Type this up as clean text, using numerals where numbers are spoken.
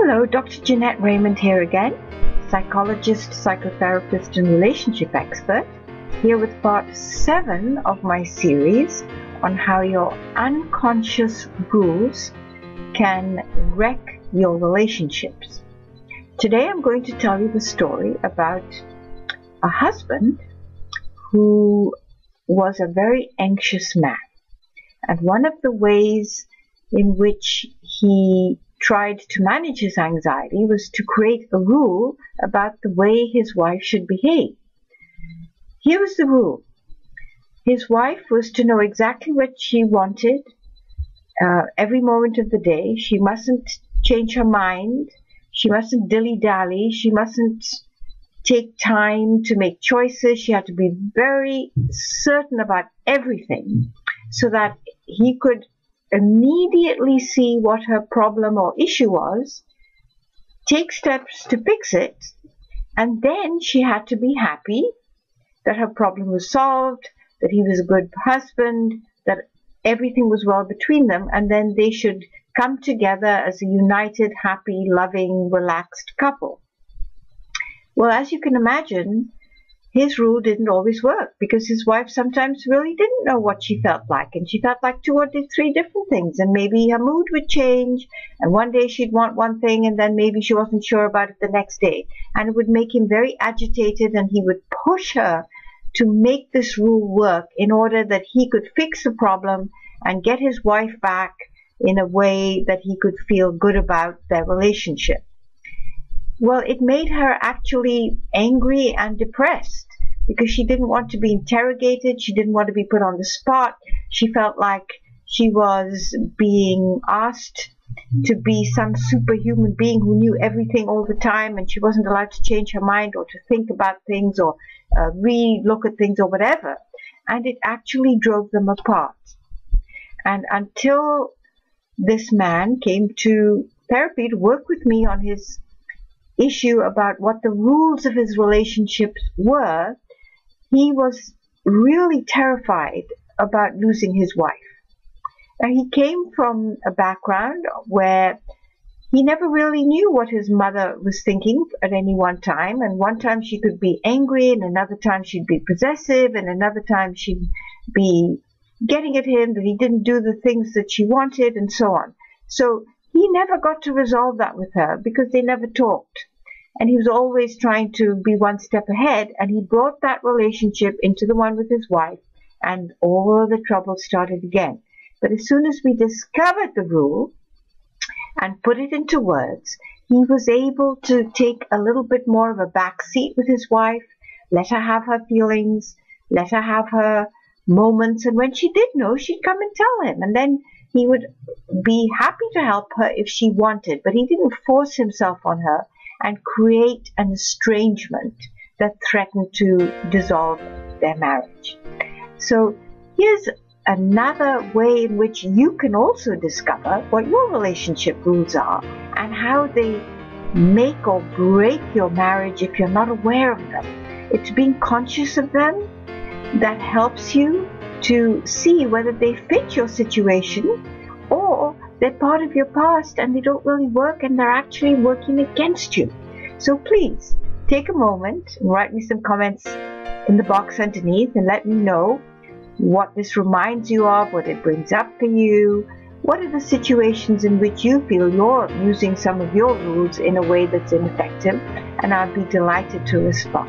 Hello, Dr. Jeanette Raymond here again, psychologist, psychotherapist, and relationship expert, here with part 7 of my series on how your unconscious rules can wreck your relationships. Today I'm going to tell you the story about a husband who was a very anxious man. And one of the ways in which he tried to manage his anxiety was to create a rule about the way his wife should behave. Here was the rule. His wife was to know exactly what she wanted every moment of the day. She mustn't change her mind. She mustn't dilly-dally. She mustn't take time to make choices. She had to be very certain about everything so that he could immediately see what her problem or issue was, take steps to fix it, and then she had to be happy that her problem was solved, that he was a good husband, that everything was well between them, and then they should come together as a united, happy, loving, relaxed couple. Well, as you can imagine, his rule didn't always work because his wife sometimes really didn't know what she felt like, and she felt like 2 or 3 different things, and maybe her mood would change, and one day she'd want one thing and then maybe she wasn't sure about it the next day, and it would make him very agitated, and he would push her to make this rule work in order that he could fix the problem and get his wife back in a way that he could feel good about their relationship. Well, it made her actually angry and depressed because she didn't want to be interrogated. She didn't want to be put on the spot. She felt like she was being asked to be some superhuman being who knew everything all the time, and she wasn't allowed to change her mind or to think about things or re-look at things or whatever. And it actually drove them apart. And until this man came to therapy to work with me on his issue about what the rules of his relationships were, he was really terrified about losing his wife. Now, he came from a background where he never really knew what his mother was thinking at any one time, and one time she could be angry, and another time she'd be possessive, and another time she'd be getting at him that he didn't do the things that she wanted, and so on. So he never got to resolve that with her because they never talked. And he was always trying to be one step ahead, and he brought that relationship into the one with his wife, and all the trouble started again. But as soon as we discovered the rule and put it into words, he was able to take a little bit more of a back seat with his wife, let her have her feelings, let her have her moments, and when she did know, she'd come and tell him, and then he would be happy to help her if she wanted, but he didn't force himself on her and create an estrangement that threatened to dissolve their marriage. So here's another way in which you can also discover what your relationship rules are and how they make or break your marriage if you're not aware of them. It's being conscious of them that helps you to see whether they fit your situation or they're part of your past and they don't really work and they're actually working against you. So please take a moment and write me some comments in the box underneath and let me know what this reminds you of, what it brings up for you. What are the situations in which you feel you're using some of your rules in a way that's ineffective? And I'd be delighted to respond.